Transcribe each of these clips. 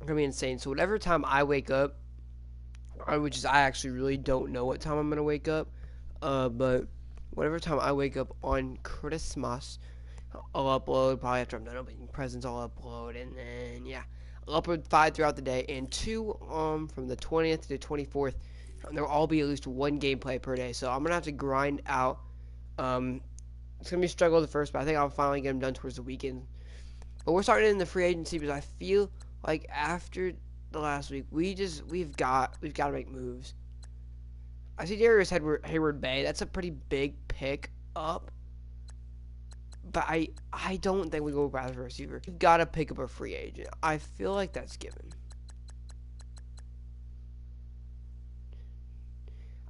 gonna be insane. So whatever time I wake up, which is I actually really don't know what time I'm gonna wake up, but whatever time I wake up on Christmas, I'll upload. Probably after I'm done opening presents, I'll upload, and then yeah, I'll upload 5 throughout the day, and 2 from the 20th to the 24th. There'll all be at least 1 gameplay per day. So I'm gonna have to grind out. Um, it's gonna be a struggle at first, but I think I'll finally get them done towards the weekend. But we're starting in the free agency because I feel like after the last week, we've got to make moves. I see Darius Hayward Bay. That's a pretty big pick up, but I don't think we go back for a receiver. We've got to pick up a free agent. I feel like that's given.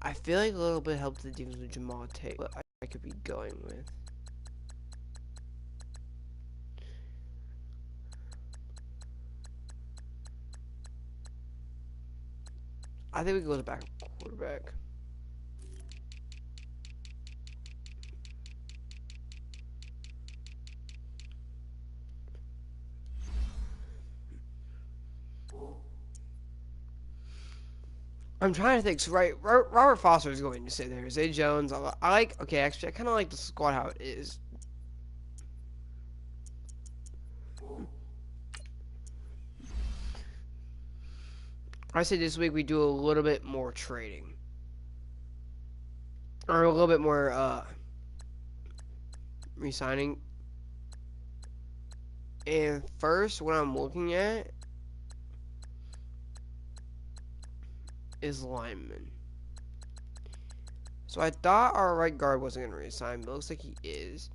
I feel like a little bit helped the defense with Jamal Tate. What I could be going with. I think we go with the back quarterback. I'm trying to think. So Robert Foster is going to sit there. Zay Jones. I like. Okay, actually, I kind of like the squad how it is. I say this week we do a little bit more trading, or a little bit more re-signing. And first, what I'm looking at is lineman. So I thought our right guard wasn't going to resign, but it looks like he is.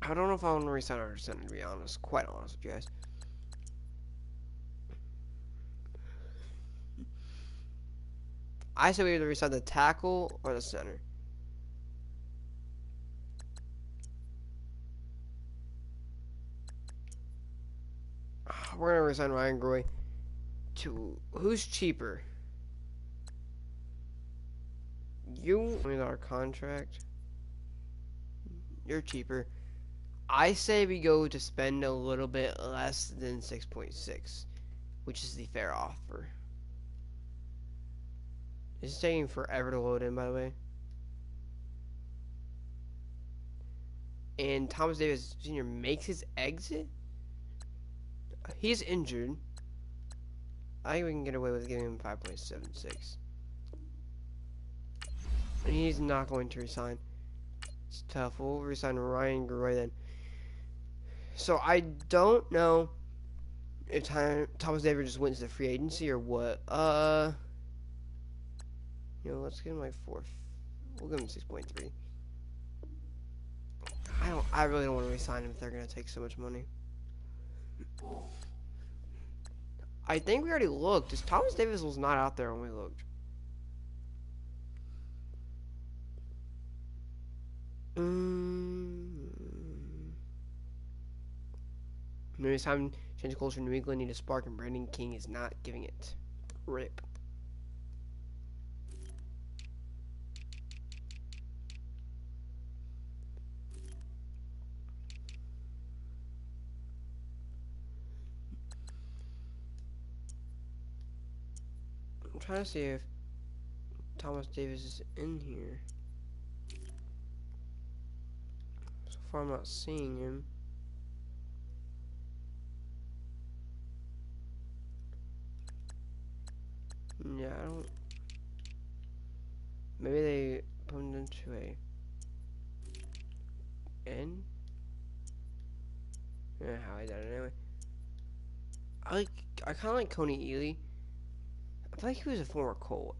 I don't know if I want to resign our center, to be honest. Quite honest with you guys. I say we either resign the tackle or the center. We're going to resign Ryan Groy. To who's cheaper? You with our contract. You're cheaper. I say we go to spend a little bit less than 6.6, which is the fair offer. It's taking forever to load in, by the way. And Thomas Davis Jr. makes his exit. He's injured. I think we can get away with giving him 5.76. And he's not going to resign. It's tough. We'll resign Ryan Groy then. So I don't know if Thomas Davis just went to the free agency or what. Let's give him like 4. We'll give him 6.3. I really don't want to resign him if they're gonna take so much money. I think we already looked. Thomas Davis was not out there when we looked. Maybe it's time to change culture in New England. Need a spark, and Brandon King is not giving it. Rip. I'm trying to see if Thomas Davis is in here. So far, I'm not seeing him. Yeah, I don't. Maybe they put him into a N. Yeah, how I did it anyway. I kind of like Coney Ely. I feel like he was a former Colt.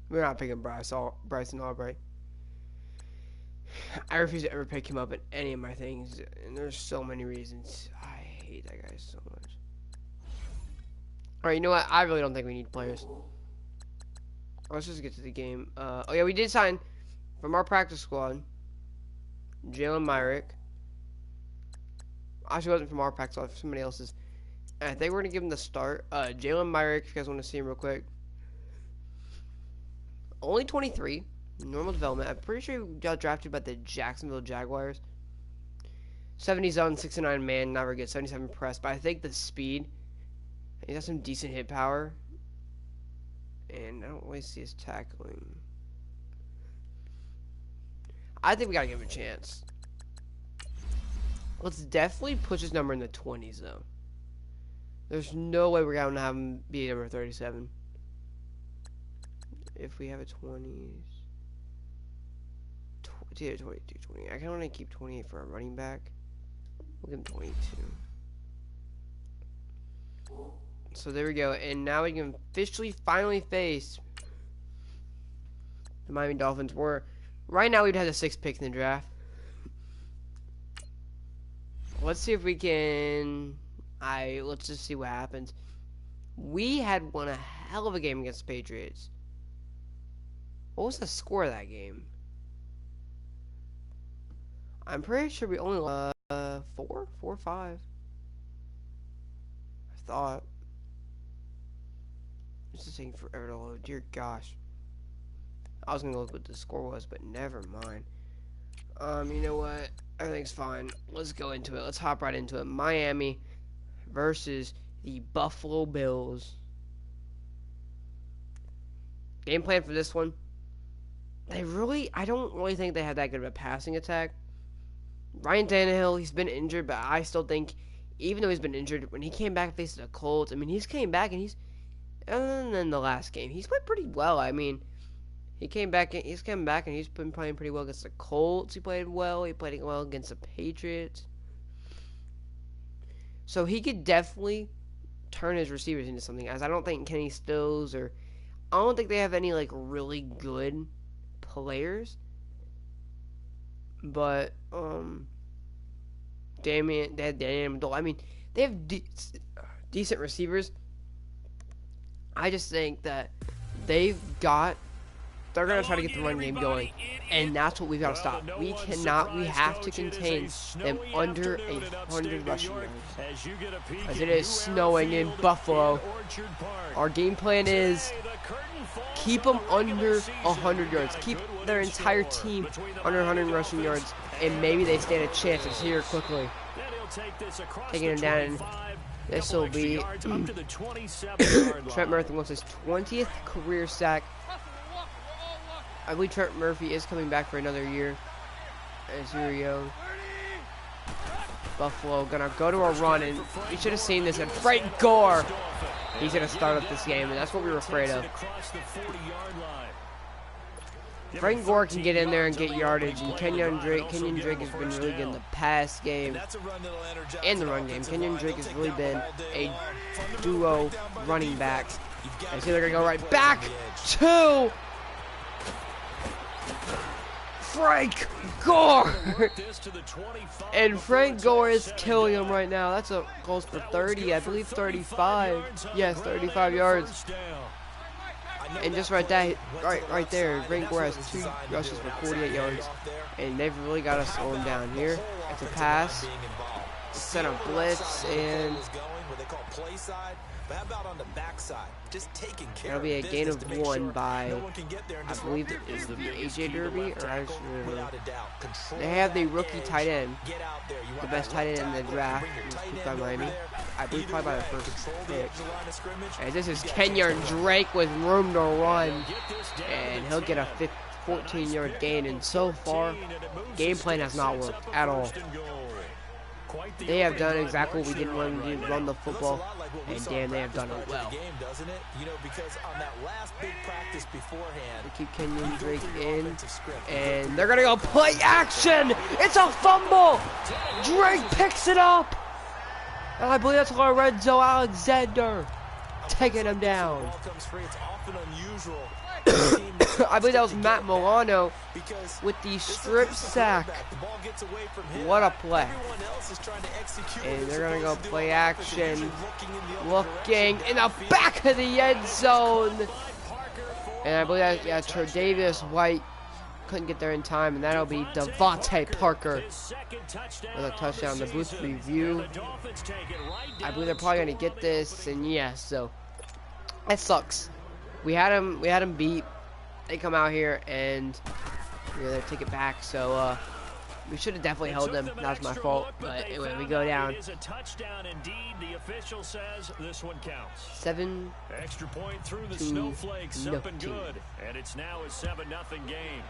We're not picking Bryson Albright. I refuse to ever pick him up in any of my things, and there's so many reasons. I hate that guy so much. Alright, you know what? I really don't think we need players. Let's just get to the game. Oh yeah, we did sign from our practice squad Jalen Myrick. Actually, wasn't from our practice squad, from somebody else's. I think we're gonna give him the start. Jalen Myrick, if you guys want to see him real quick. Only 23, normal development. I'm pretty sure he got drafted by the Jacksonville Jaguars. 70 zone, 69 man, not very good. 77 press, but I think the speed. He has some decent hit power. And I don't really see his tackling. I think we gotta give him a chance. Let's definitely push his number in the 20s, though. There's no way we're gonna have him be number 37. If we have a 20s. 22, 20. I can only keep 28 for a running back. We'll give him 22. So there we go. And now we can officially finally face the Miami Dolphins. Right now we'd have the 6th pick in the draft. Let's see if we can. Let's just see what happens. We had won a hell of a game against the Patriots. What was the score of that game? I'm pretty sure we only lost 4 or 5. I thought. This is taking forever to load. Dear gosh. I was gonna look what the score was, but never mind. You know what? Everything's fine. Let's go into it. Let's hop right into it. Miami versus the Buffalo Bills. Game plan for this one. I don't really think they have that good of a passing attack. Ryan Tannehill, he's been injured, but I still think, even though he's been injured, when he came back and faced the Colts, I mean, he's came back and other than the last game, he's played pretty well. I mean, he's come back and he's been playing pretty well against the Colts. He played well. He played well against the Patriots. So he could definitely turn his receivers into something. As I don't think Kenny Stills I don't think they have any like really good players. But they had Damian Abdul. I mean, they have decent receivers. I just think that they're going to try to get the run game going, and that's what we've got to stop. We have to contain them under 100 rushing yards. As it is snowing in Buffalo, our game plan is keep them under 100 yards. Keep their entire team under 100 rushing yards, and maybe they stand a chance. It's here quickly. Taking him down. This will be Trent Murphy wants his 20th career sack. I believe Trent Murphy is coming back for another year. As here we go. Buffalo gonna go to a run, and you should have seen this. And Frank Gore, he's gonna start up this game, and that's what we were afraid of. Frank Gore can get in there and get yardage, and Kenyon Drake has been really good in the pass game and the run game. Kenyon Drake has really been a duo running back. I see they're gonna go right back to Frank Gore. And Frank Gore is killing him right now. That's a close for 30, I believe 35. Yes, 35 yards. And just right there, Frank Gore has 2 rushes for 48 yards. And they've really got to slow him down here. It's a pass. Set a blitz, and that'll be a gain of 1 by, I believe it is the AJ Derby, or actually, they have the rookie tight end, the best tight end in the draft, picked by Miami. I believe probably by the first pick. And this is Kenyon Drake with room to run, and he'll get a 14-yard gain. And so far, game plan has not worked at all. They have done exactly what we didn't want to do, run the football, and damn, they have done it well. We keep Kenyon Drake in, and they're going to go play action! It's a fumble! Drake picks it up! And I believe that's Lorenzo Alexander taking him down. I believe that was Matt Milano with the strip sack. What a play. And they're going to go play action. Looking in the back of the end zone. And I believe that's Tre'Davious White couldn't get there in time, and that'll be Devontae Parker with a touchdown. The boost review. I believe they're probably gonna get this, and yeah, so that sucks. We had him beat. They come out here and they take it back. So we should have definitely held them. That was my fault. But anyway, we go down. 7 extra point through the snowflakes, up and good, and it's now a 7-0 game.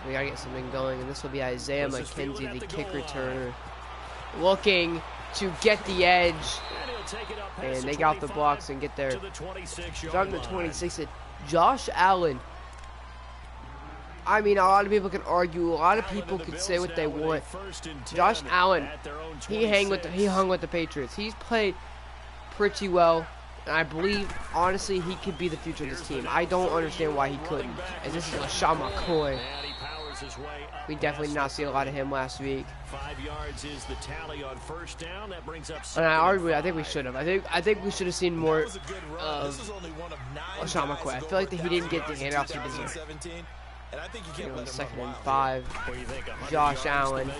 We gotta get something going, and this will be Isaiah McKenzie, the kick returner, looking to get the edge, and they got the blocks and get there. Starting the 26 at Josh Allen. I mean, a lot of people can argue. A lot of people could say what they want. Josh Allen, he hung with the Patriots. He's played pretty well, and I believe, honestly, he could be the future of this team. I don't understand why he couldn't. And this is LaShawn McCoy. We definitely did not see a lot of him last week. 5 yards is the tally on first down. That brings up. And I think we should have. I think we should have seen more of LaShawn McCoy. I feel like that he didn't get the handoffs he deserved. You know, 2nd and 5. Josh Allen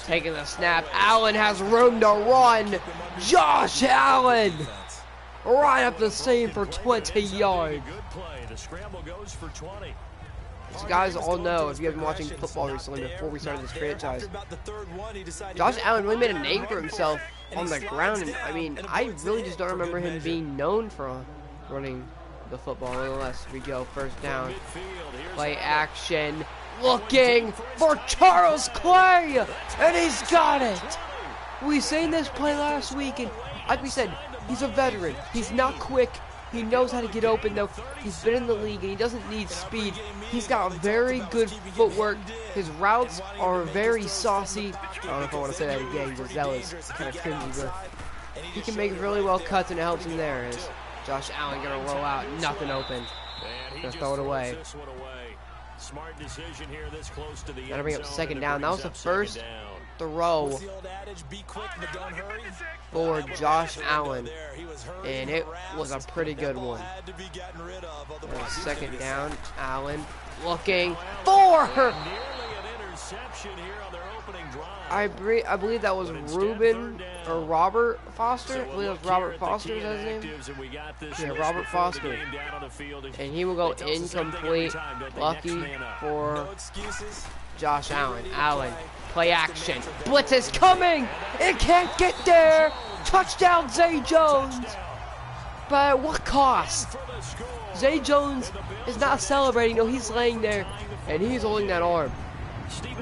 taking the snap. Allen has room to run. Josh Allen right up the seam for 20 yards. So guys all know, if you have been watching football recently before we started this franchise, Josh Allen really made a name for himself on the ground. And I mean, I really just don't remember him being known for running the football. Nonetheless, we go first down. Play action. Looking for Charles Clay, and he's got it. We seen this play last week, and like we said, he's a veteran. He's not quick. He knows how to get open, though. He's been in the league, and he doesn't need speed. He's got very good footwork. His routes are very saucy. I don't know if I want to say that again, because that was kind of cringy, but he can make really well cuts, and it helps him there. Is Josh Allen going to roll out? Nothing open. Going to throw it away. Smart decision here this close to the Gotta bring up 2nd down. That was the first throw for Josh Allen, and it was a pretty good one. 2nd down. Allen looking for her. I believe that was Ruben or Robert Foster. I believe it was Robert Foster, is that his name? Yeah, Robert Foster. And he will go incomplete. Lucky for Josh Allen. Allen, play action. Blitz is coming. It can't get there. Touchdown, Zay Jones. But at what cost? Zay Jones is not celebrating. No, he's laying there, and he's holding that arm.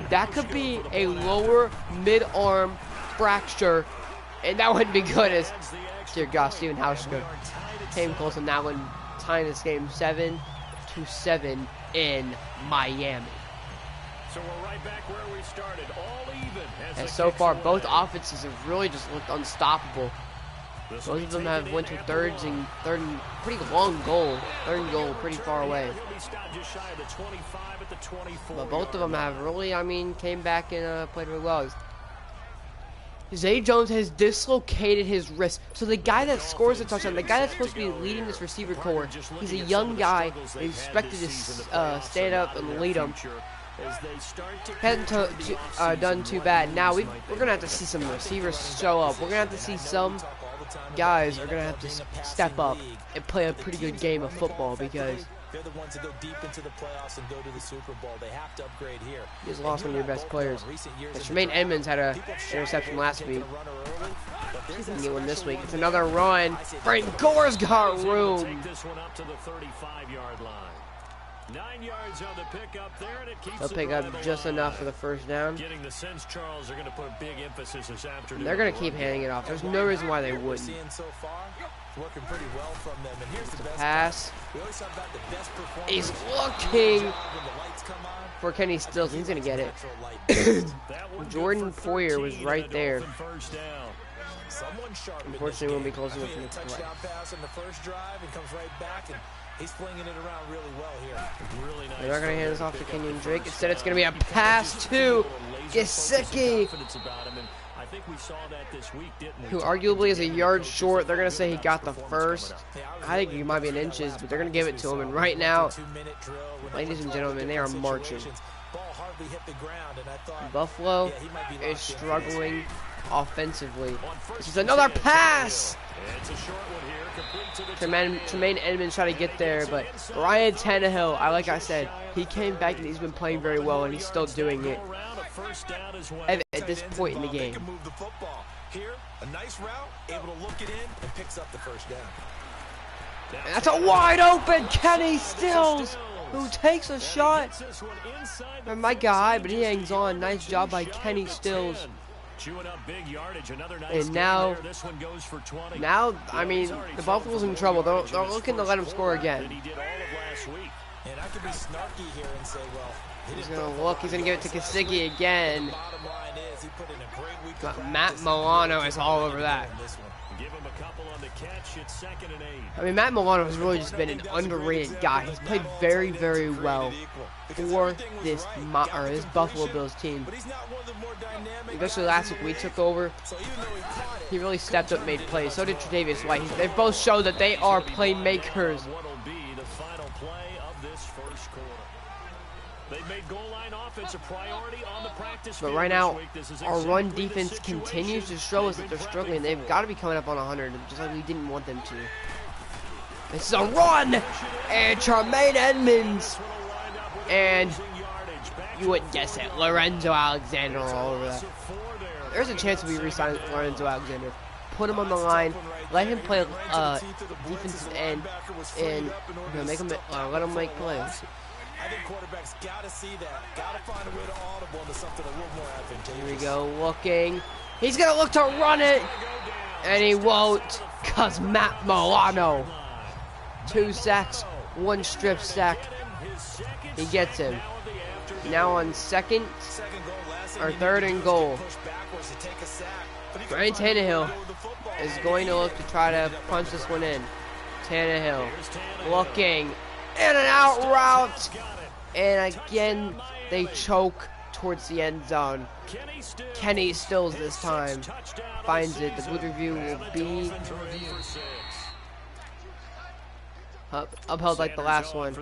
That could be a lower mid-arm fracture, and that wouldn't be good. As dear God, Steven Hauschka came close on that one, tying this game 7-7 in Miami. So we're right back where we started, all even. And so far, both offenses have really just looked unstoppable. Both of them have went to third and pretty long goal. 3rd and goal, pretty far away. But both of them have really, I mean, came back and played really well. Zay Jones has dislocated his wrist. So the guy that scores the touchdown, the guy that's supposed to be leading this receiver core, he's a young guy. He's expected to stand up and lead them. Hasn't done too bad. Now we're going to have to see some receivers show up. We're going to have to see some guys are going to have to step up and play a pretty good game of football, because they're the ones that go deep into the playoffs and go to the Super Bowl. They have to upgrade here. You just lost one of your best players. Tremaine Edmonds had an interception last week. He's going to get one this week. It's another run. Frank Gore's got room. They'll pick up just enough for the first down. And they're going to keep handing it off. There's no reason why they wouldn't. The pass. He's looking for Kenny Stills. He's going to get it. Jordan Poyer was right there. Unfortunately, won't be close enough for the play. He's flinging it around really well here. They're not going to hand this off to Kenyon Drake. Instead, it's going to be a pass to Gesicki. think we saw that this week, didn't we? Who arguably is a yard short. They're going to say he got the first. I think he might be in inches, but they're going to give it to him. And right now, ladies and gentlemen, they are marching. Buffalo is struggling offensively. This is another pass! Tremaine Edmonds trying to get there, but Ryan Tannehill, like I said, he came back and he's been playing very well, and he's still doing it at this point in the game. Here, a nice route, able to look it in and picks up the first down. And that's a wide open Kenny Stills, who takes a shot from my guy, but he hangs on. Nice job by Kenny Stills. And now, I mean, the Buffalo's in trouble. They're looking to let him score again. And I could be snarky here and say, well, he's going to look. He's going to give it to Kasicki again. But Matt Milano is all over that. I mean, Matt Milano has really just been an underrated guy. He's played very, very well for this Buffalo Bills team. Especially last week we took over. He really stepped up, made plays. So did Tre'Davious White. They both show that they are playmakers. But right now, our run defense continues to show us that they're struggling. They've got to be coming up on 100, just like we didn't want them to. This is a run! And Tremaine Edmonds! And you wouldn't guess it, Lorenzo Alexander all over that. There's a chance we re-sign Lorenzo Alexander. Put him on the line, let him play defensive end, and make him let him make plays. I think quarterbacks got to see that. Got to find a way to audible into something a little more advantageous. Here we go, looking. He's going to look to run it, and he won't, because Matt Milano. 2 sacks, 1 strip sack. He gets him. Now on third and goal. Ryan Tannehill is going to look to try to punch this one in. Tannehill looking. In and out route, and again they choke towards the end zone. Kenny Stills this time finds it. The blue review will be upheld like the last one,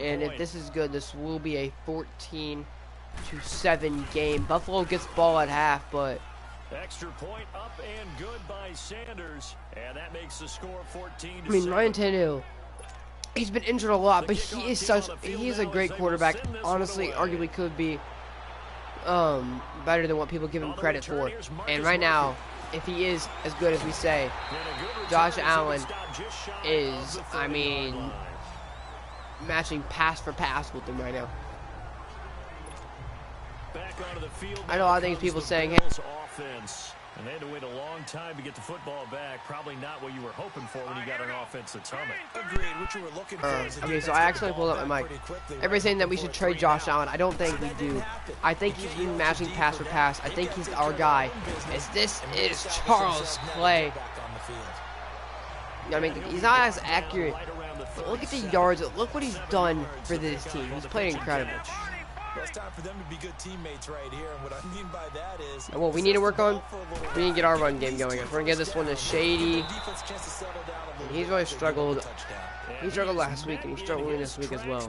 and if this is good, this will be a 14-7 game. Buffalo gets ball at half, but extra point up and good by Sanders, and that makes the score 14-7. I mean, Ryan Tannehill, he's been injured a lot, but he is a great quarterback. Honestly, arguably could be better than what people give him credit for. And right now, if he is as good as we say, Josh Allen is, I mean, matching pass for pass with him right now. I know a lot of things people saying, hey, and they had to wait a long time to get the football back. Probably not what you were hoping for when you got an offense that's humming. Agreed. What you were looking for. Okay, so I actually pulled up my mic. Everybody's saying that we should trade Josh Allen. I don't think we do. I think he's been matching pass for pass. I think he's our guy. This is Charles Clay. I mean, he's not as accurate. But look at the yards. Look what he's done for this team. He's played incredible. It's time for them to be good teammates right here, and what I mean by that is, and what we need to work on, we need to get our run game going. We're gonna get this one to Shady. And he's really struggled. He struggled last week, and he's struggling this week as well.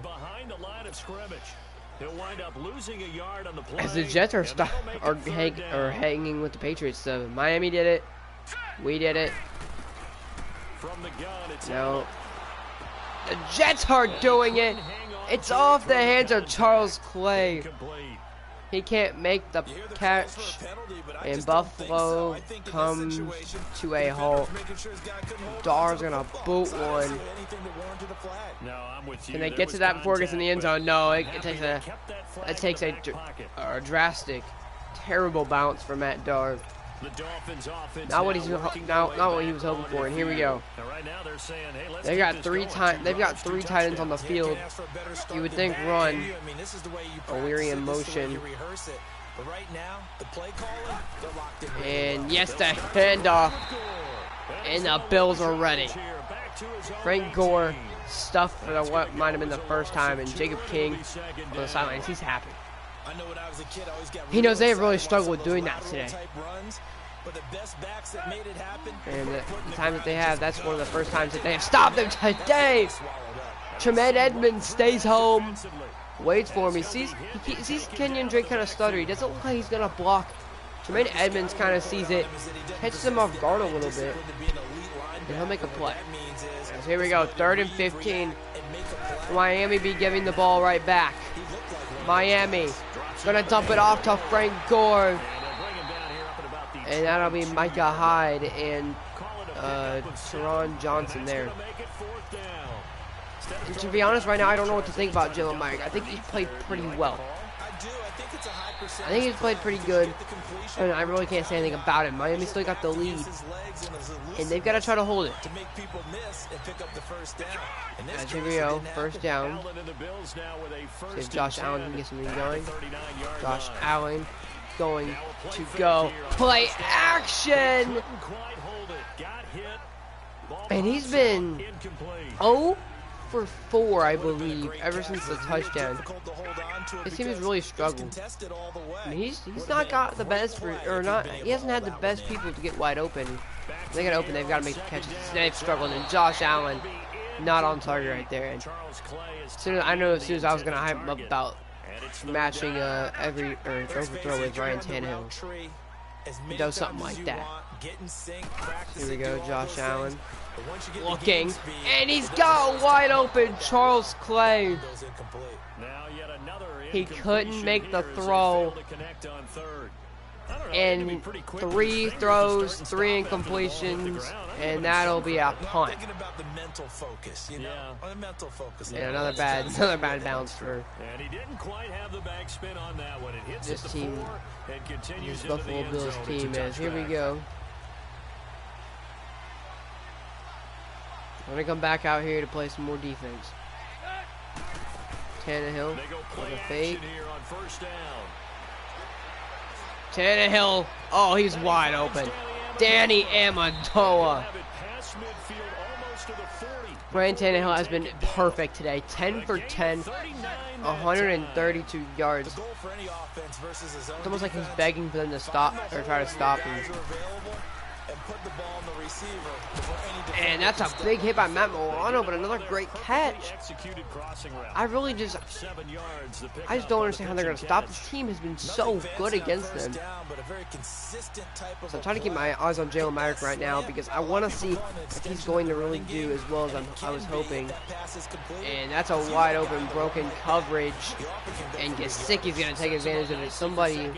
As the Jets are hanging with the Patriots, so Miami did it. We did it. Now the Jets are doing it. It's off the hands of Charles Clay. He can't make the catch, and Buffalo comes to a halt. Dar's gonna boot one. Can they get to that before it gets in the end zone? No, it takes a drastic, terrible bounce for Matt Dar. Not what he was hoping for, and here we go. They've got three tight ends on the field. You would think run. A weary in motion. And yes, the handoff. And the Bills are ready. Frank Gore stuffed for what might have been the first time, and Jacob King on the sidelines. He's happy. He knows they have really struggled with doing that today. But the best backs that made it happen, And the time that they have, that's one of the first times that they have stopped them today. Tremaine Edmonds stays home, waits for him. He sees Kenyon Drake kind of stutter. He doesn't look like he's going to block. Tremaine Edmonds kind of sees it, catches him off guard a little bit, and he'll make a play. So here we go, 3rd and 15. Miami be giving the ball right back. Miami gonna dump it off to Frank Gore, and that'll be Micah Hyde and Teron Johnson there. And to be honest, right now I don't know what to think about Jalen Myers. I think he's played pretty well. I think he's played pretty good, and I really can't say anything about him. Miami still got the lead, and they've got to try to hold it. As here we go, 1st down. See if Josh Allen can get something going. Josh Allen going to go. Play action! And he's been 0 for 4, I believe, ever since the touchdown. His team has really struggled. I mean, he's not got the best, he hasn't had the best people to get wide open. If they get open, they've got to make the catches. They've struggled, and Josh Allen, not on target right there. And I know as soon as I was going to hype him up about matching every overthrow with Ryan Tannehill. He does something like that. Here we go, Josh Allen. Looking, and he's got wide open Charles Clay. He couldn't make the throw. And 3 throws, 3 incompletions, and that'll be a punt. And another bad bounce for this team. This Buffalo Bills team is. Here we go. I'm gonna come back out here to play some more defense. Tannehill with a fake. Tannehill, oh, he's wide open. Danny Amendola. Ryan Tannehill has been perfect today. 10 for 10, 132 yards. It's almost like he's begging for them to stop or try to stop him. And that's a big hit by Matt Milano, but another great catch. I just don't understand how they're going to stop. This team has been so good against them. So I'm trying to keep my eyes on Jalen Myers right now because I want to see if he's going to really do as well as I was hoping. And that's a wide open broken coverage. And Gesicki's going to take advantage of it. Somebody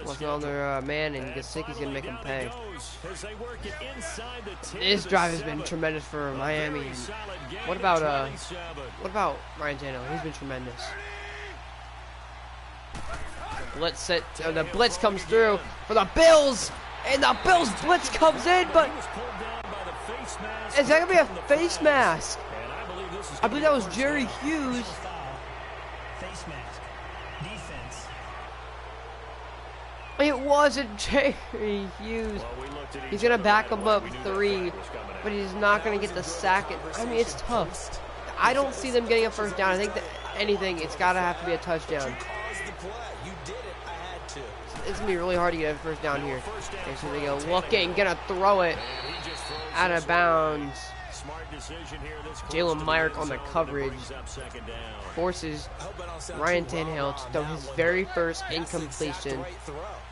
wasn't on their man, and Gesicki's going to make him pay. This drive has been tremendous for Miami. And what about Ryan Tannehill? He's been tremendous. The blitz comes through for the Bills, and the Bills blitz comes in, but is that gonna be a face mask? I believe that was Jerry Hughes. Face mask. Defense. It wasn't Jerry Hughes. He's going to back him up 3, but he's not going to get the sack. I mean, it's tough. I don't see them getting a 1st down. I think that anything, it's got to have to be a touchdown. It's going to be really hard to get a 1st down here. Okay, so they go looking, going to throw it out of bounds. Jalen Myers on the coverage forces Ryan Tannehill to throw his very first incompletion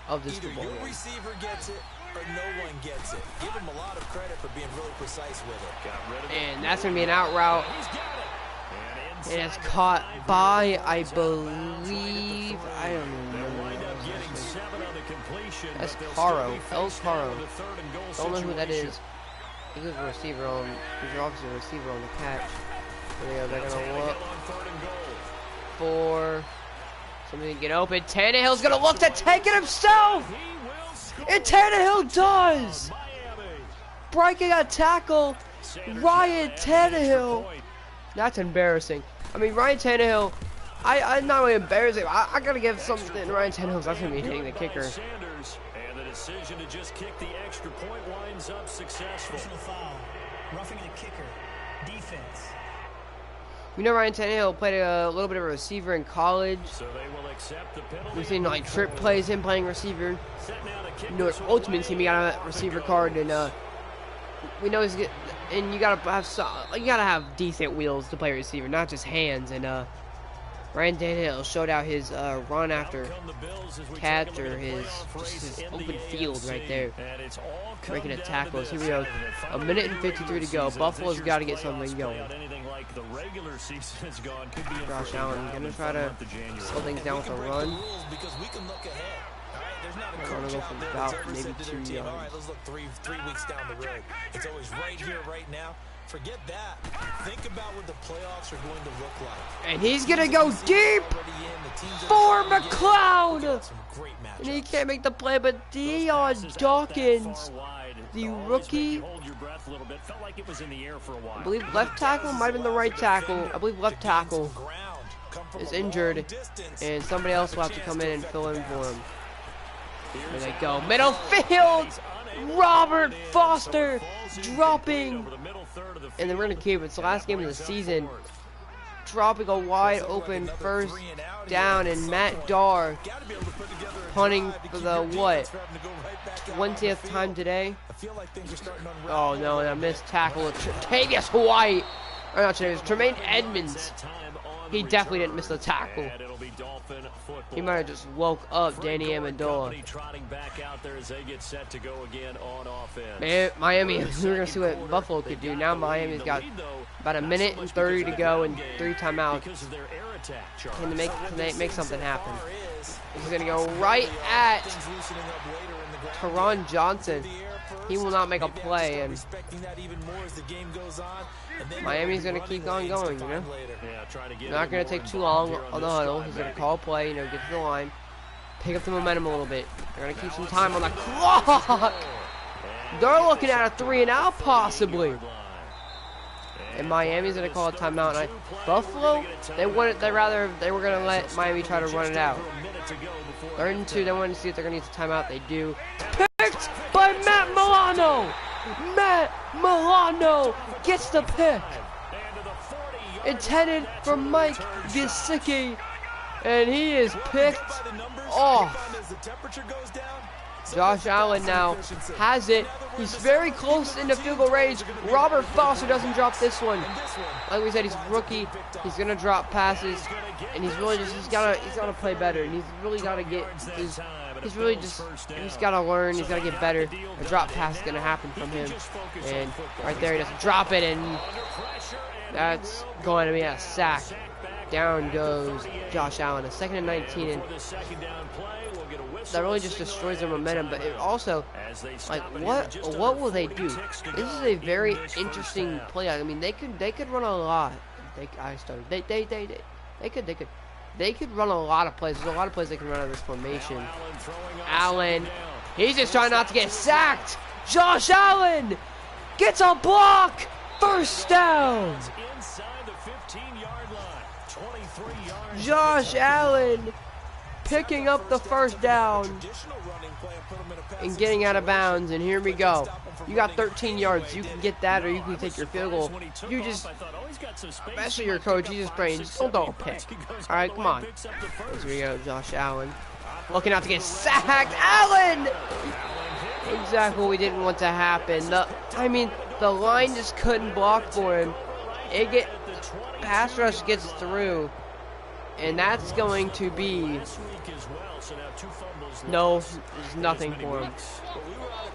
of this football game. Receiver gets it or no one gets it. Give him a lot of credit for being really precise with it. And that's going to be an out route. And it's caught by, I believe, I don't know. That's Caro, El Caro. Don't know who that is. He was a receiver on. He's obviously a receiver on the catch. They're gonna look for something to get open. Tannehill's gonna look to take it himself, and Tannehill does. Breaking a tackle, Ryan Tannehill. That's embarrassing. I mean, Ryan Tannehill. I'm not really embarrassing. I gotta give something to Ryan Tannehill. That's gonna be hitting the kicker. Decision to just kick the extra point winds up successful. Personal foul. Roughing the kicker. Defense. You know, Ryan Tannehill played a little bit of a receiver in college. So they will accept the penalty. We've seen like trip plays, him playing receiver. You know, it's Ultimate Team, he got a receiver card, and we know he's good. And you gotta have decent wheels to play receiver, not just hands. And Ryan Tannehill showed out his run after catch, or his open field right there, breaking a tackle. So here we go, a minute and 53 to go. Buffalo's got to get something going. Josh Allen gonna try to slow things down with a run. I'm gonna go from about maybe 2 yards. All right, let's look three weeks down the road. It's always right here, right now. Forget that. Think about what the playoffs are going to look like. And he's gonna go deep for McLeod. And he can't make the play, but Dion Dawkins, the rookie, I believe left tackle, might have been the right tackle. I believe left tackle is injured, and somebody else will have to come in and fill in for him. There they go. Middle field! Robert Foster dropping. And then we're going to keep it. It's the last game of the season. Dropping a wide open first down, and Matt Darr punting for the what? 20th time today? Oh no, and I missed tackle. Tavius White. Or not Tavius, Tremaine Edmonds. He definitely didn't miss the tackle. He might have just woke up Danny Amendola. Man, Miami, we were going to see what Buffalo could do. Now Miami's got about a minute and 30 to go and 3 timeouts. Can they make something happen? He's going to go right at Teron Johnson. He will not make a play, and Miami's going to keep on going, you know? Not going to take too long on the huddle. He's going to call a play, you know, get to the line, pick up the momentum a little bit. They're going to keep some time on the clock. They're looking at a 3 and out possibly. And Miami's going to call a timeout. And Buffalo, they were going to let Miami try to run it out. 3rd and 2, they wanted to see if they're going to use the timeout. They do. Picked by Matt Milano. Matt Milano gets the pick. Intended for Mike Gesicki, and he is picked off. Josh Allen now has it. He's very close into field goal range. Robert Foster doesn't drop this one. Like we said, he's a rookie. He's gonna drop passes, and he's gotta play better. And he's really gotta he's gotta learn. He's gotta get better. A drop pass is gonna happen from him, and right there he doesn't drop it, and that's going to be a sack. Down goes Josh Allen. A 2nd and 19, and that really just destroys their momentum. But it also, like, what will they do? This is a very interesting play. I mean, they could run a lot. They could run a lot of plays. There's a lot of plays they can run out of this formation. Allen, he's just trying not to get sacked. Josh Allen gets a block. First down. Josh Allen picking up the first down and getting out of bounds. And here we go. You got 13 yards. You can get that, or you can take your field goal. You just, especially your coach, he's just praying, just don't throw a pick. All right, come on. Here we go, Josh Allen. Looking out to get sacked. Allen! Exactly what we didn't want to happen. The line just couldn't block for him. Pass rush gets through, and that's going to be there's nothing for him.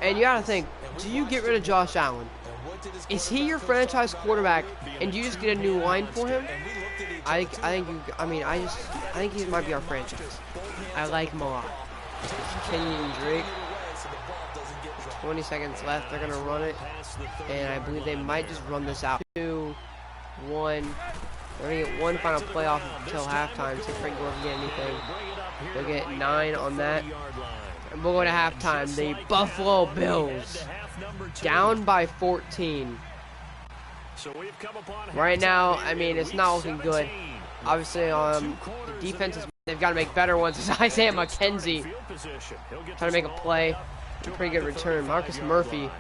And you gotta think, do you get rid of Josh Allen? Is he your franchise quarterback, and do you just get a new line for him? I think he might be our franchise. I like him a lot. Kenyon Drake. 20 seconds left. They're gonna run it, and I believe they might just run this out. 2, 1. They're gonna get one final playoff until halftime. See if Frank Gore can get anything. They'll get 9 on that. And we'll go to halftime. The Buffalo Bills down by 14. Right now, I mean, it's not looking good. Obviously, the defense they've got to make better ones. It's Isaiah McKenzie trying to make a play. A pretty good return. Marcus Murphy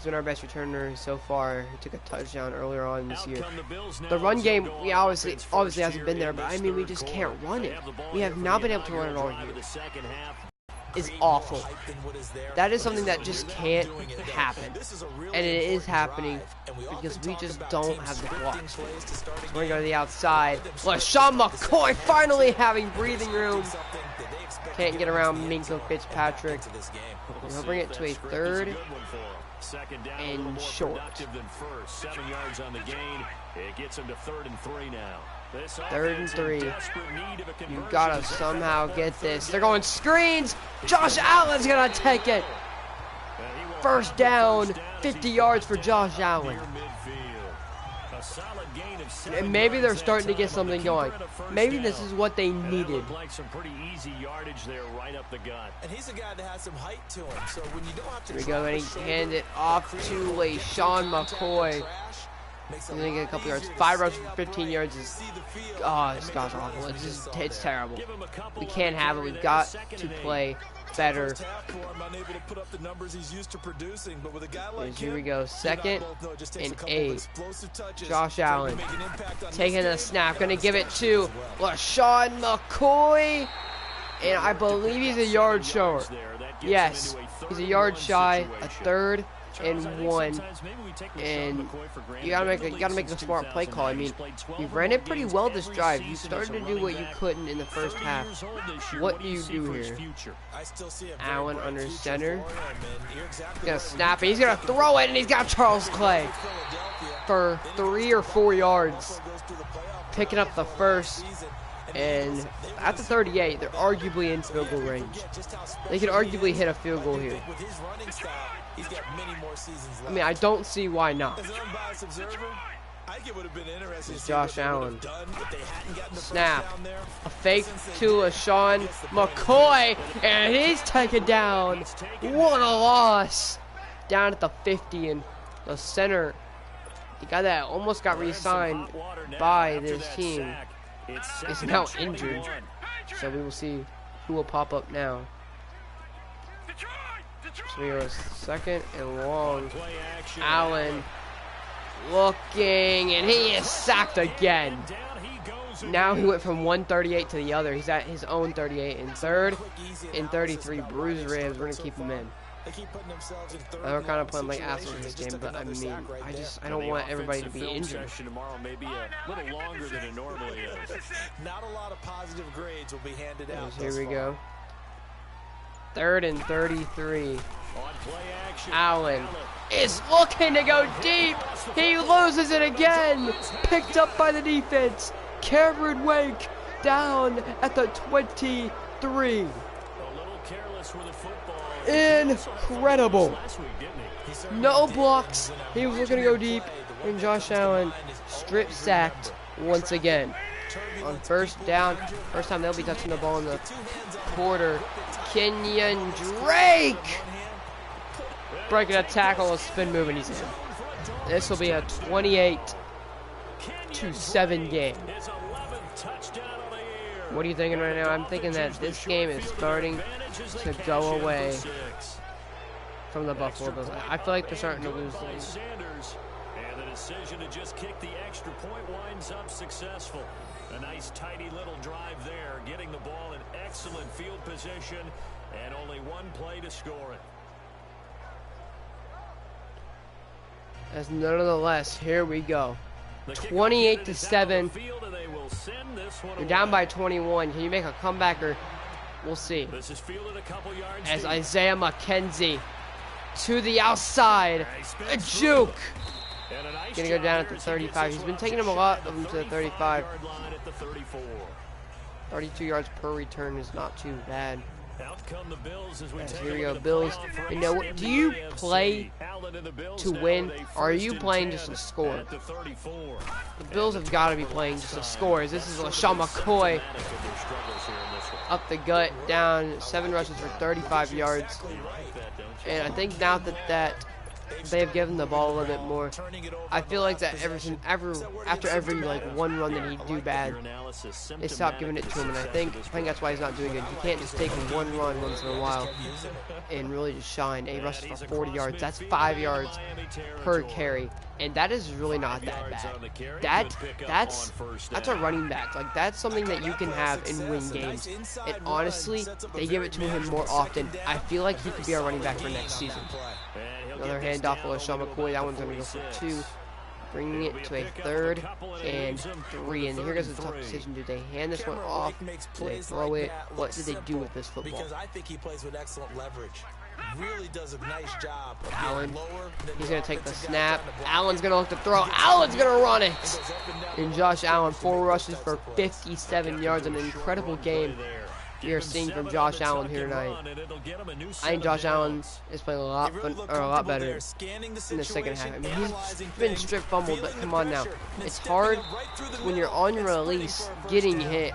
He's been our best returner so far. He took a touchdown earlier on this year. Come the Bills now The run as they'll game, go we on obviously offense first hasn't here been there, in but this I mean, we third just quarter. can't run They it. have the ball We here have for not the been able to run it inaugural all drive of year. the second half. It's Create more awful. hype than what is there. That is But something this that a just real can't doing it today. happen. This is a really And it is important happening drive, and we because often we talk just about don't teams have the scripting blocks. plays to start a We're going to go to game. the outside. Let them script LaShawn the second McCoy half. finally having breathing Scripting room. something that they expect Can't to get into around the end Minka zone and Fitzpatrick. back into this game. He'll bring it to a third Second down, and a little more short. productive than first. 7 yards on the gain. It gets him to 3rd and 3 now. This 3rd and offense in 3. desperate need of a You conversion gotta as they somehow have get third this. They're down. going screens. Josh Allen's gonna take it. And he will First have the down, first as 50 he yards brought for Josh down Allen. near midfield. A solid gain of 7 And maybe they're yards that starting to get time on the something keeper going. and a first Maybe down. this is what they And that needed. looked like some pretty easy yardage there right up the gut. And he's a guy that has some height to him. So when you don't have to Here we go, and he drop a handed it shoulder off or to create LaShawn contact or McCoy. trash, makes it He's gonna get a lot couple yards. easier to 5 rushes stay for 15 upright, yards is, see the field, oh, and this make guy's the awful. runs It's we just, just saw it's there. terrible. Give him a couple We on can't the have it. carry We've there, got 2nd to and 8. play better. First half for him, unable to put up the numbers he's used to producing, but with a guy like Here him, we go. you and I 2nd both know it just takes and a couple of 8. explosive touches Josh for him to Allen make an impact on taking this the game snap. and Gonna on the give it stat sheet to as well. LaShawn McCoy. And I believe he's a yard short. Yes, he's a yard shy, a 3rd and 1. And you gotta make a smart play call. I mean, you ran it pretty well this drive. You started to do what you couldn't in the first half. What do you do here? I still see a very Allen bright under future center. for him, and you're exactly He's gonna right. snap it. He's gonna throw it, and he's got Charles Clay for 3 or 4 yards, picking up the first. And at the 38, they're arguably in field goal range. They could arguably hit a field goal here. With his running style, he's got many more seasons I left. mean, I don't see why not. As an unbiased observer, I think it would have been interesting to see Josh what they would Allen. have done if they hadn't gotten the first Snap. down there. A fake Since they to did, LaShawn I guess the play McCoy, and he's taken down. What a loss. Down at the 50, and the center, the guy that almost got re-signed by this team, is now injured. So we will see who will pop up now. So we go 2nd and long. Allen looking, and he is sacked again. Now he went from 138 to the other. He's at his own 38 and 3rd and 33. Bruised ribs. We're gonna keep him in. They keep putting themselves in third We're and kind long of playing like assholes in situations. this Just game, took but I another mean, sack right there. I don't want everybody to be injured. Tomorrow may be a little longer than it normally is. Not a lot of positive grades will be handed out. Here thus we far. go. 3rd and 33. On play action, Allen is looking to go deep. He loses it again. Picked up by the defense. Cameron Wake down at the 23. a little careless with the football. Incredible. Last week, didn't he? He certainly No did. blocks. It was an He was looking to go deep. play. The one And Josh thing that Allen comes to mind is strip always sacked remember, once again. turbulence, On first people down, injured, first time they'll be touching the ball in the get two hands on the quarter. ball, grip it tight. Kenyon With Drake one hand, breaking a tackle, a spin move, and he's in. This will be a 28-7 game. His 11th touchdown on the year. What are you thinking right now? I'm thinking that this game is starting to go away from the Buffalo Bills. I feel like they're starting to lose the lead. Sanders, and the decision to just kick the extra point winds up successful. A nice tidy little drive there, getting the ball in excellent field position, and only one play to score it. As nonetheless, here we go. The kickoff 28 unit to is out on 7. the field, and they will send this one You're down away. by 21. Can you make a comeback, or we'll see. This is fielded a couple yards As deep. Isaiah McKenzie to the outside, a juke. And a nice Gonna go job down at there the as he gets 35. this He's one been out taking just him a lot shy of them to the 35 35. yard line at the 34. 32 yards per return is not too bad. Out come the Bills as we take Here a we look go, at the Bills. playoff You know, race do in you the AFC. play Allen and the Bills to now win, with a or are 1st you and playing 10 just to score? at the 34. The Bills have got to be playing just to score. This is LaShawn McCoy Symptomatic of their struggles here in this one. up the gut, down 7 rushes for 35 yards. You like that, don't you? And I think now that they have given the ball a little bit more. I feel like that after every like one run that he'd do bad, they stopped giving it to him, and I think that's why he's not doing good. He can't just take one run once in a while and really just shine. And he rushes for 40 yards. That's 5 yards per carry, and that is really not that bad. That's a running back. Like, that's something that you can have and win games. And honestly, they give it to him more often. I feel like he could be our running back for next season. Another handoff for LaShawn McCoy. That one's going to go for 2. Bringing it to a 3rd and 3. And here goes the tough decision. Do they hand this one off? Do they throw it? What did they do with this football? Because I think he plays with excellent leverage. Really does a nice job. Allen, he's going to take the snap. Allen's going to look to throw. Allen's going to run it. And Josh Allen, 4 rushes for 57 yards. An incredible game we are seeing from Josh Allen here tonight. I think Josh Allen is playing a lot better in the second half. I mean, he's been strip fumbled, but come on now. It's hard when you're on your release getting hit.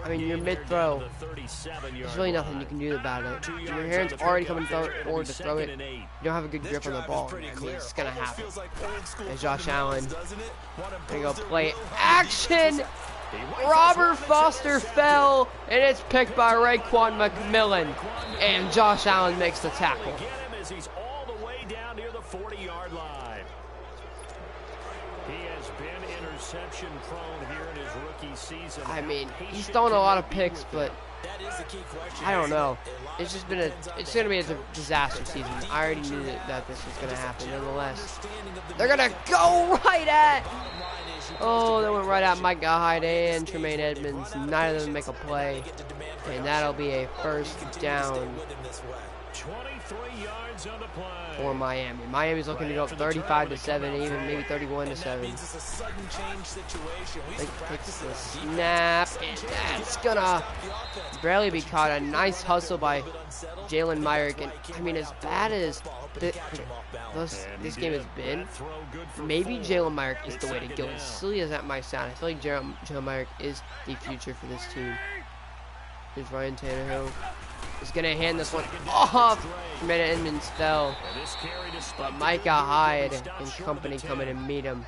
I mean, you're mid-throw. There's really nothing you can do about it. When your hand's already coming forward to throw it, you don't have a good grip on the ball. I mean, it's going to happen. And Josh Allen, there you go, play action! Robert Foster fell, and it's picked by Raekwon McMillan, and Josh Allen makes the tackle. He's all the way down near the 40-yard line. He has been interception prone here in his rookie season. I mean, he's throwing a lot of picks, but I don't know. It's just been it's going to be a disaster season. I already knew that this was going to happen. Nonetheless, they're going to go right at. Oh, they went right at Micah Hyde and Tremaine Edmonds. Neither of them make a play, and that'll be a 1st down 23 yards on the play for Miami. Miami's looking to go up 35-7, even maybe 31-7. Takes the snap, and that's gonna barely be caught. A nice hustle by Jalen Myrick. And I mean, as bad as this game has been, maybe Jalen Myrick is the way to go. As silly as that might sound, I feel like Jalen Myrick is the future for this team. Here's Ryan Tannehill. He's going to hand this one off. Tremaine Edmonds fell. But Micah Hyde and company coming to meet him.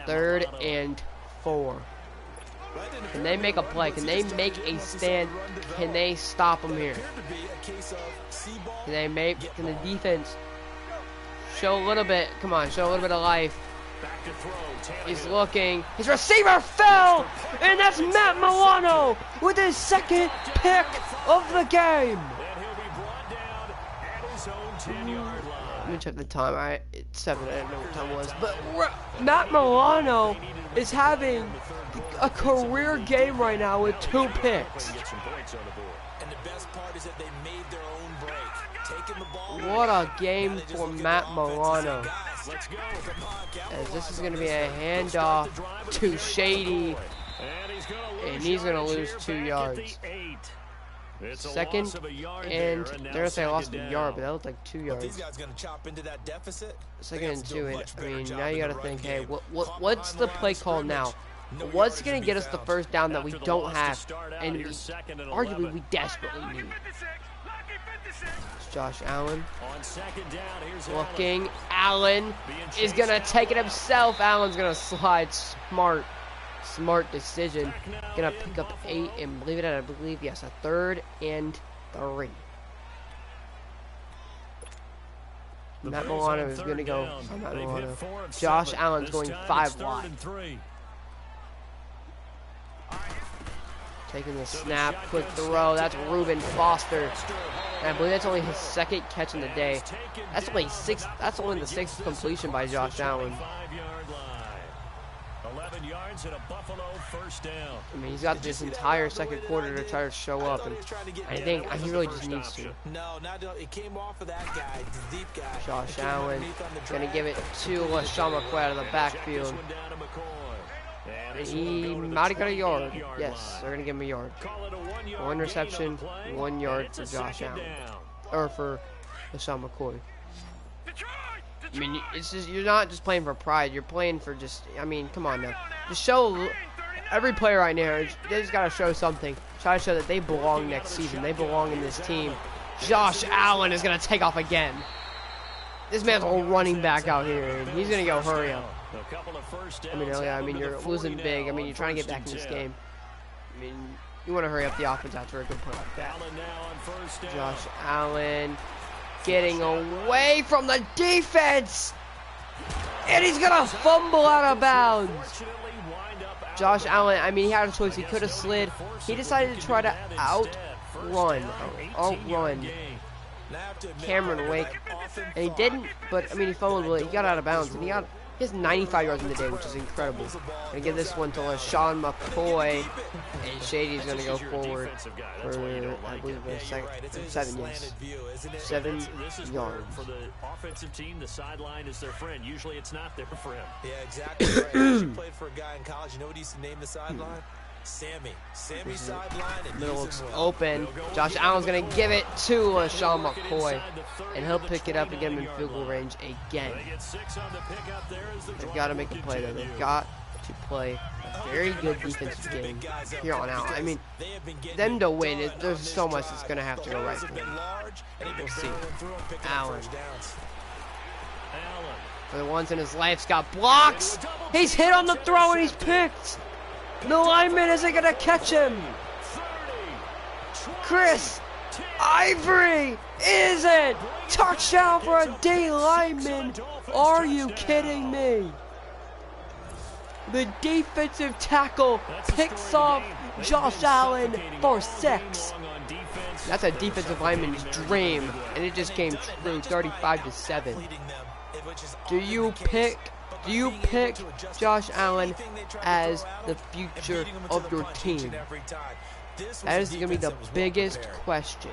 3rd and 4. Can they make a play? Can they make a stand? Can they stop him here? Can the defense show a little bit? Come on, show a little bit of life. He's looking. His receiver fell, and that's Matt Milano with his 2nd pick of the game. Let me check the time. It's 7. I didn't know what time it was. But Matt Milano is having a career game right now with 2 picks. And the best part is that they made their own break. Taking the ball. What a game for Matt Milano. As this is going to be a handoff to Shady, and he's going to lose 2 yards. 2nd, and they're going to say I lost a yard, but that looked like 2 yards. 2nd and 2, and I mean, now you got to think, hey, what's the play call now? What's going to get us the 1st down that we don't have, and arguably we desperately need? It's Josh Allen looking. Allen is going to take it himself. Allen's going to slide. Smart decision. Going to pick up 8 and leave it at, I believe, yes, a 3rd and 3. Matt Milano is going to go. Matt Milano. Josh Allen's going 5 wide. Taking the snap, quick throw. That's Reuben Foster. And I believe that's only his 2nd catch in the day. That's only the 6th completion by Josh Allen. 11 yards and a Buffalo 1st down. I mean, he's got this entire 2nd quarter to try to show up, and I think he really just needs to. No, it came off of that guy, the deep guy. Josh Allen gonna give it to LaShawn McCoy out of the backfield. He might have got a yard. Yes, they're going to give him a yard. 1 reception, 1 yard for Josh Allen. Or for LaShawn McCoy. I mean, it's just, you're not just playing for pride. You're playing for just, I mean, come on now. Just show, every player right now, they just got to show something. Try to show that they belong next season. They belong in this team. Josh Allen is going to take off again. This man's a running back out here, and he's gonna go hurry up. A couple of first I mean, downs yeah, I out mean, to you're the losing 40 big. I now mean, you're on trying to get first back in and this 10. game. I mean, you want to hurry up the offense after a good play like that. Allen now on first down. Josh Allen getting away from the defense, and he's gonna fumble out of bounds. Unfortunately, wind up out Josh of bounds. Allen, I mean, he had a choice. He could have slid. He decided to try to outrun Cameron Wake, and he didn't. But I mean, he fumbled. He got out of bounds, and he has 95 yards in the day, which is incredible. Gonna give this one to LaShawn McCoy, and Shady's gonna go forward for I believe a second, 7 yes, 7 yards. For the offensive team, the sideline is their friend. Usually, it's not their friend. Yeah, exactly right. I actually played for a guy in college. You know what he used to name the sideline? Sammy. Sammy's sideline. And Middle use looks him well. open. Josh Allen's gonna give it to LaShawn McCoy, and he'll pick it up and get him in field goal range again. They get 6 on the pickup there as the They've drive got to will make a play though. continue. They've got to play a very good defensive game here on out. I mean, They have been getting them to it win, done there's on this so much drive. that's gonna have to The go right plays for have been them. large, and they've been We'll see. barreling through and picking up Allen. first downs. Allen. For the once in his life's got blocks. He's hit on the throw and he's picked. The lineman isn't gonna catch him. 30, Chris Ivory isn't. Touchdown for a D lineman. Are you kidding me? The defensive tackle picks off Josh Allen for 6. That's a defensive lineman's dream, and it just came true, 35-7. Do you pick Josh Allen as the future of your team? That is going to be the biggest question.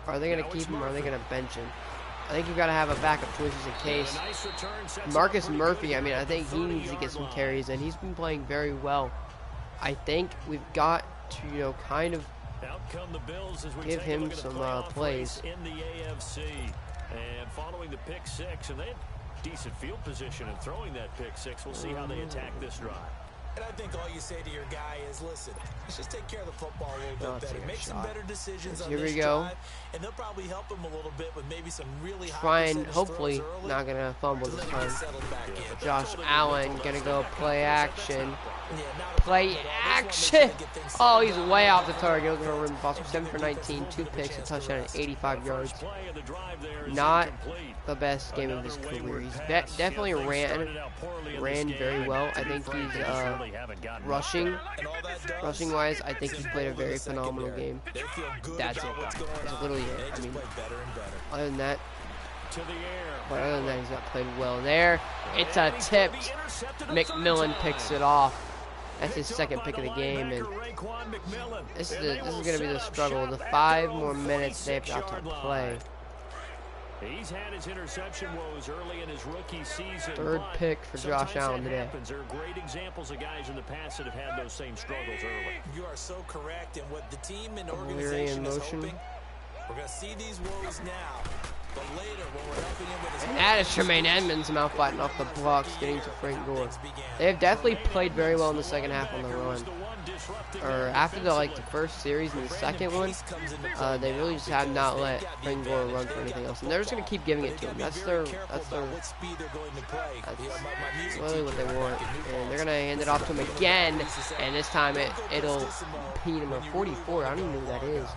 Are they going to keep him or are they going to bench him? I think you've got to have a backup choices in case. Marcus Murphy, I mean, I think he needs to get some carries, and he's been playing very well. I think we've got to, kind of give him some plays. In the AFC. And following the pick 6, and they had decent field position in throwing that pick 6. We'll see how they attack this drive. And I think all you say to your guy is, listen, let's just take care of the football a little bit better. Make some better decisions on Here we this go. drive, and they'll probably help him a little bit with maybe some really high Trying, percentage hopefully, throws early, not going to fumble to this let him get time. settled back in. Josh Allen going to go play action. Yeah, not a Play problem at all. This action. one makes him get things Oh, settled he's down. way off the target. Looking for a rim possible. 7 for 19, 2 picks, a touchdown, and 85 yards. Play of the drive there is Not incomplete. the best game of his career. He's definitely ran very well. I think he's rushing wise. I think he's played a very phenomenal game. They feel good That's about it. what's going That's on, literally and it. they I just mean, play better and better. other than that, To the air. he's not played well there. It's a tip. McMillan picks it off. That's his second pick of the game, and this is going to be the struggle. The 5 more minutes they have got to play. He's had his interception woes early in his rookie season. Third but pick for Josh sometimes Allen that today. happens. There are great examples of guys in the past that have had those same struggles early. You are so correct, and what the team and O'Leary in organization is motion. hoping, we're going to see these woes now, but later when we're helping him with his And that is Tremaine Edmonds mouth fighting off the blocks, getting to Frank Gore. They have definitely played very well in the second half on the run. Or after the first series and the second one, they really just have not let Frank Gore run for anything else, and they're just gonna keep giving it to him. That's really what they want, and they're gonna hand it off to him again, and this time it'll be number 44. I don't even know who that is.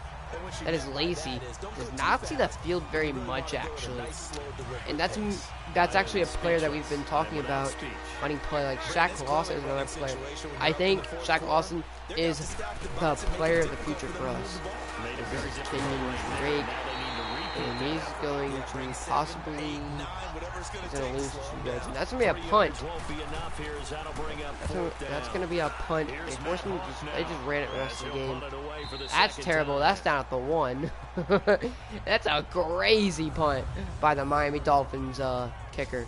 That is Lacey. Does not see the field very much actually, and that's actually a player that we've been talking about letting play. Like Shaq Lawson is another player. I think Shaq Lawson is the player of the future for us. This is Kenyon Drake, and he's going to possibly lose 2 yards, and that's gonna be a punt. That's gonna be a punt. They just ran it the rest of the game. That's terrible. That's down at the 1. That's a crazy punt by the Miami Dolphins kicker,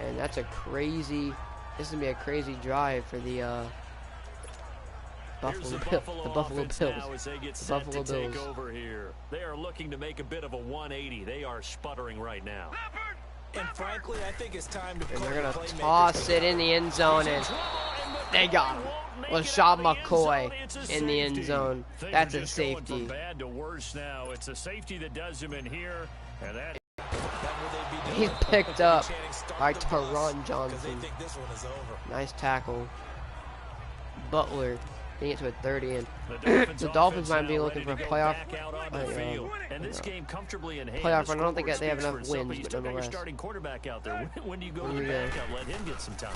and that's a crazy. This is gonna be a crazy drive for the Buffalo Bills. The Buffalo Bills. Over here. They are looking to make a bit of a 180. They are sputtering right now. And frankly, I think it's time to And play they're the gonna playmaker. toss it in the end zone, and they got him. LaShawn McCoy in the end zone. That's a Things are just going safety. from bad to worse now. It's a safety that does him in here. And that He's picked up by Teron Johnson. Nice tackle. Butler getting it to a 30, and the Dolphins might be looking for a playoff. And this game comfortably in hand. Playoff run. I don't think they have enough wins, but Still got your nonetheless. starting quarterback out there. When do you go to Here the we go. backup? Let him get some time.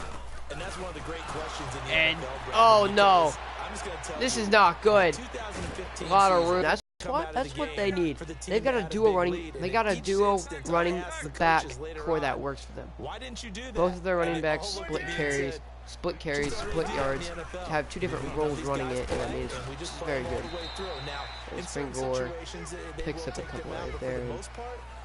And that's one of the great questions in the And NFL, Brandon, oh because no, I'm just gonna tell this you, is not good. 2015 A lot of season, room. That's come what. out of That's the what game they need. for the team They've got that a had duo big running. lead, They and got a each duo instance, I running asked the back coaches later core that on, works for them. why didn't you do that? Both of their running And backs they all split looked at me and carries, said, split yards, to have two different roles running it, and I mean, it's very good. And Springor picks up a couple right there.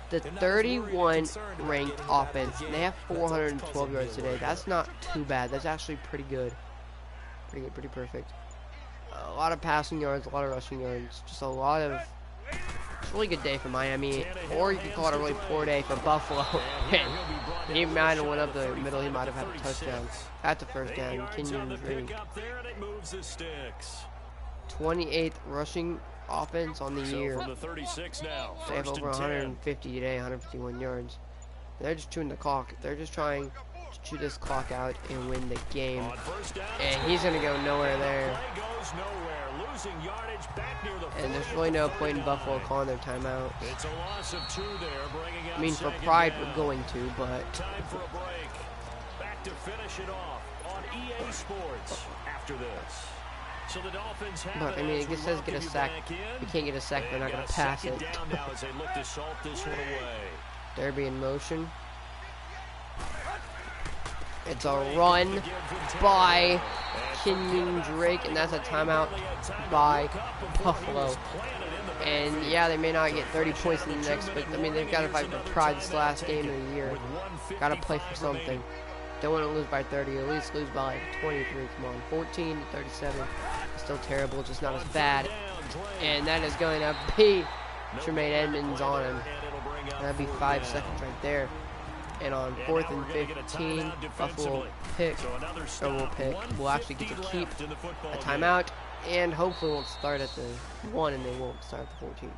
The 31 ranked offense, they have 412 yards today. That's not too bad. That's actually pretty good. Pretty good, pretty perfect. A lot of passing yards, a lot of rushing yards. Just a lot of... It's a really good day for Miami, or you could call it a really poor day for Buffalo. He might have went up the middle. He might have had a touchdown. That's a first down. Kenyon Drake. 28th rushing offense on the year. From the 36 now. They have First over and 10. 150 today, 151 yards. They're just chewing the clock. They're just trying to chew this clock out and win the game. On first down, And he's going to go nowhere there. play goes nowhere. Losing yardage back near the And there's 40 really no of the point in play. Buffalo calling their timeout. It's a loss of 2 there, bringing out I mean, for second pride, down. we're going to, but Time for a break. Back to finish it off on EA Sports after this. So the Dolphins have But, I mean, it just says get a sack. You can't get a sack, they're not going to pass it. Down now as they look to salt this one away. Derby in motion. It's a run by Kenyon Drake, and that's a timeout by Buffalo. And yeah, they may not get 30 points in the next, but I mean, they've got to fight for pride this last game of the year. Got to play for something. Don't want to lose by 30, at least lose by like 23. Come on, 14 to 37. Still terrible, just not as bad. And that is going to be Tremaine Edmonds on him. That'd be 5 seconds right there. And on 4th and 15, Buffalo will pick. We'll actually get to keep a timeout, and hopefully won't start at the 1, and they won't start at the 14.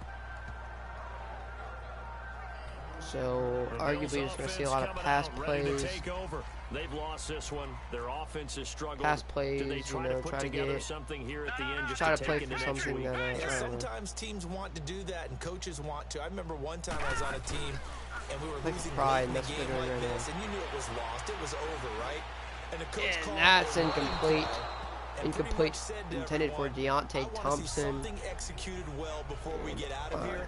So arguably, just going to see a lot of pass plays. They've lost this one. Their offense has struggled. Pass plays, Do they try to put together get something here at the end, just try to take play into for next something week? that I Yeah, don't know. sometimes teams want to do that, and coaches want to. I remember one time I was on a team, and we were Like losing pride, late in the that's what game they're doing like right this, and you knew it was lost. It was over, right? And the coach And called that's for a holding incomplete. foul, and Incomplete. pretty much said to Intended for everyone, Deontay "I wanna see Thompson. something executed well before we get out of here."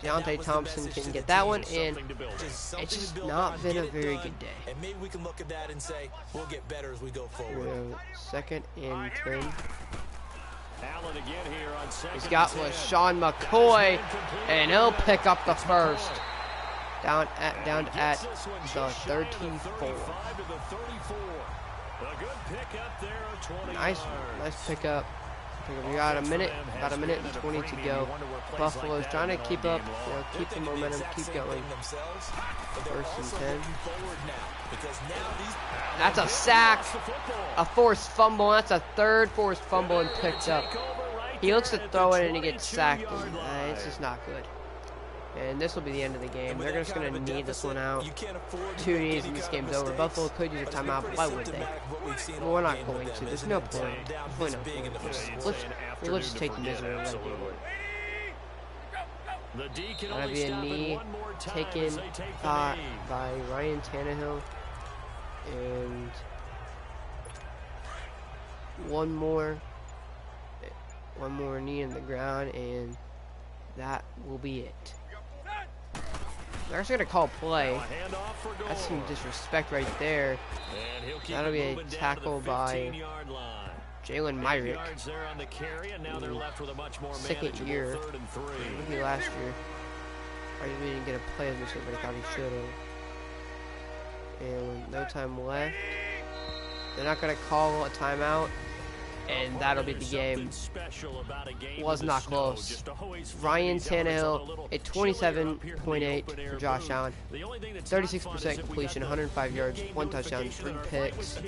Deontay Thompson can get that one, and Just it's just something to build not on, been get a it very done, good day. And maybe we can look at that and say, we'll get better as we go forward. 2nd and 10. Allen again here on second He's got and 10. LaShawn McCoy, and he'll pick up the first. Down at the 34. Nice pickup. We got a minute, about a minute and 20 to go. Buffalo's trying to keep up, keep the momentum, keep going. 1st and 10. That's a sack, a forced fumble. That's a 3rd forced fumble and picked up. He looks to throw it and he gets sacked. And, it's just not good. And this will be the end of the game. They're just going to need this one out. 2 knees and this game's over. Buffalo could use a timeout, but why would they? Well, we're not going to. There's no point. There's really no point. Let's just take the misery right here. That'll be a knee taken by Ryan Tannehill. And one more knee in the ground, and that will be it. They're actually going to call play. That's some disrespect right there. That'll be a tackle by Jalen Myrick. 2nd year. Maybe last year. I didn't get a play as much as I thought he should have. And no time left. They're not going to call a timeout. and that'll be the game. Was not close. Ryan Tannehill at 27.8 for Josh Allen. 36% completion, 105 yards, 1 touchdown, 3 picks.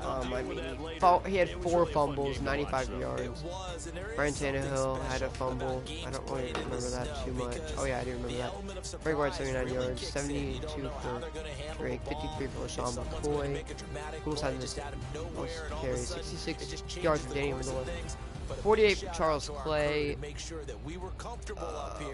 I mean, he had 4 fumbles, 95 yards. Ryan Tannehill had a fumble. I don't really remember that too much. Oh yeah, I do remember that. Frank Ward 79 yards, 72 for Drake, 53 for LaShawn McCoy. Who was having this most carries? 66 yards for Danny Amendola. 48 for Charles Clay.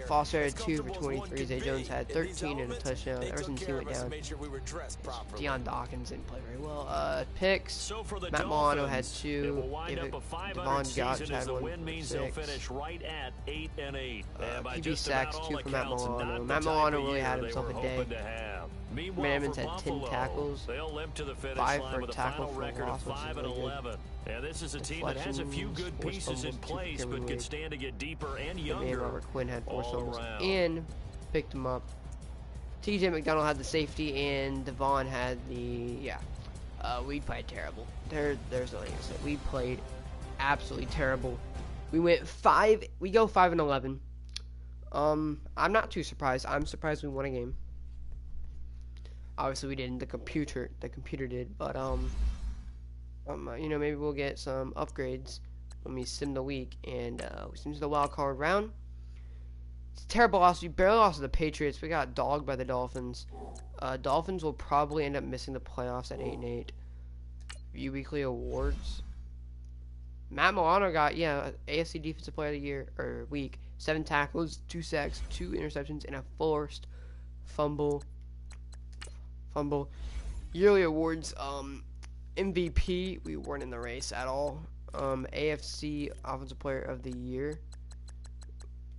Foster had 2 for 23. Zay Jones had 13 and a touchdown. Ever since he went down, Deion Dawkins didn't play very well. Picks. Matt Milano had 2. Devon Gotch had 1 for 6. PB sacks 2 for Matt Milano. Matt Milano really had himself a day. Evans had 10 tackles, 5 for a tackle for loss, which is really good. Yeah, this is a team that has a few good pieces in place, but could stand to get deeper and younger. Robert Quinn had 4 stumbles and picked him up. TJ McDonald had the safety, and Devon had the we played terrible. There's nothing to say. We played absolutely terrible. We went 5. We go 5-11. I'm not too surprised. I'm surprised we won a game. Obviously we didn't. The computer did, but you know, maybe we'll get some upgrades when we sim the week and we sim to the wild card round. It's a terrible loss. We barely lost to the Patriots. We got dogged by the Dolphins. Dolphins will probably end up missing the playoffs at 8-8. View weekly awards. Matt Milano got AFC Defensive Player of the Year or week. 7 tackles, 2 sacks, 2 interceptions, and a forced fumble. Yearly awards. MVP, we weren't in the race at all. AFC Offensive Player of the Year,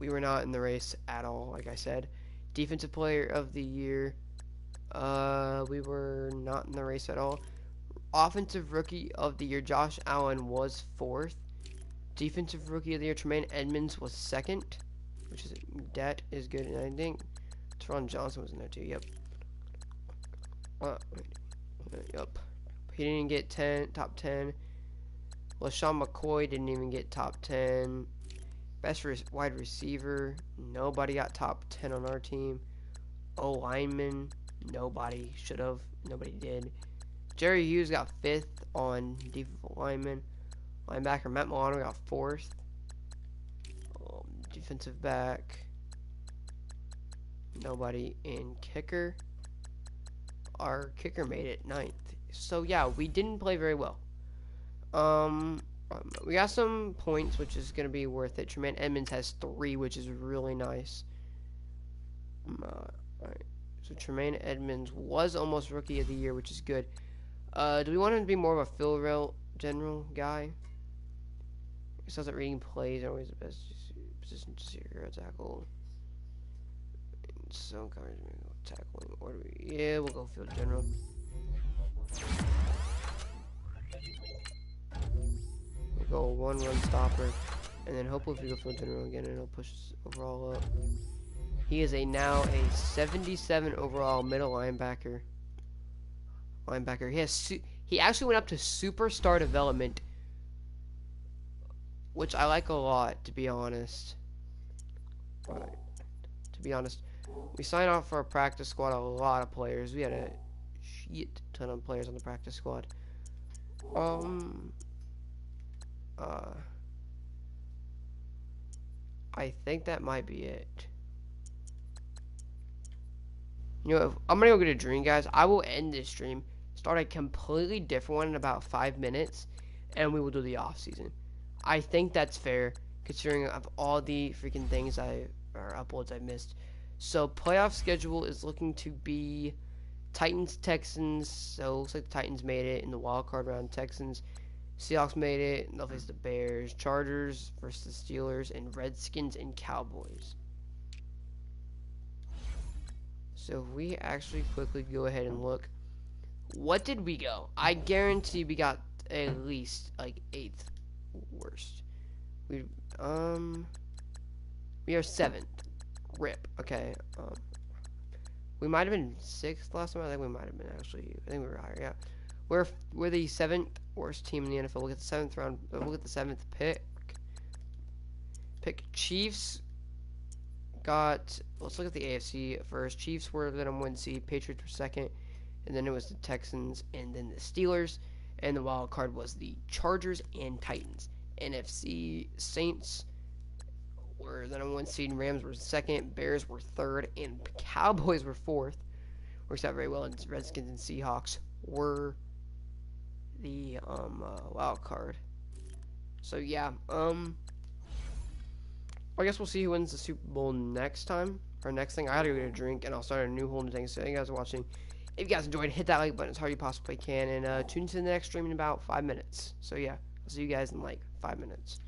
we were not in the race at all, like I said. Defensive Player of the Year, we were not in the race at all. Offensive Rookie of the Year, Josh Allen was 4th. Defensive Rookie of the Year, Tremaine Edmonds was 2nd, that is good, and I think Teron Johnson was in there too, yep. Yep. He didn't get top 10. LaShawn McCoy didn't even get top 10. Best wide receiver, nobody got top 10 on our team. O-lineman, nobody should have. Nobody did. Jerry Hughes got 5th on defensive lineman. Linebacker Matt Milano got 4th. Defensive back, nobody. In kicker, our kicker made it 9th. So yeah, we didn't play very well. We got some points, which is gonna be worth it. Tremaine Edmonds has 3, which is really nice. Alright, so Tremaine Edmonds was almost Rookie of the Year, which is good. Do we want him to be more of a fill rail general guy? It says that reading plays are always the best position to see your tackle. And some coverage, tackling order. Yeah, we'll go field general. We'll go 1 run stopper, and then hopefully if we go field general again, it'll push us overall up. He is now a 77 overall middle linebacker. He actually went up to superstar development, which I like a lot, to be honest. We signed off for a practice squad, a lot of players. We had a shit ton of players on the practice squad. I think that might be it. You know, I'm gonna go get a drink, guys. I will end this stream, start a completely different one in about 5 minutes, and we will do the off season. I think that's fair, considering of all the freaking things uploads I missed. So playoff schedule is looking to be Titans, Texans. So it looks like the Titans made it in the wild card round. Texans, Seahawks made it. They'll face the Bears, Chargers versus the Steelers, and Redskins and Cowboys. So if we actually quickly go ahead and look, what did we go? I guarantee we got at least like 8th worst. We are 7th. Rip. Okay. We might have been 6th last time. I think we might have been actually. I think we were higher. Yeah. We're the 7th Worst team in the NFL. Look at the seventh round. Look at the seventh pick. Chiefs got. Let's look at the AFC first. Chiefs were the number 1 seed. Patriots were second, and then it was the Texans, and then the Steelers, and the wild card was the Chargers and Titans. NFC Saints were the number 1 seed. Rams were second. Bears were third, and Cowboys were fourth. Works out very well. And Redskins and Seahawks were the wild card. So yeah, I guess we'll see who wins the Super Bowl next time. Or next thing, I gotta go get a drink, and I'll start a new whole new thing. So thank you guys for watching. If you guys enjoyed, hit that like button as hard as you possibly can, and tune into the next stream in about 5 minutes. So yeah, I'll see you guys in like 5 minutes.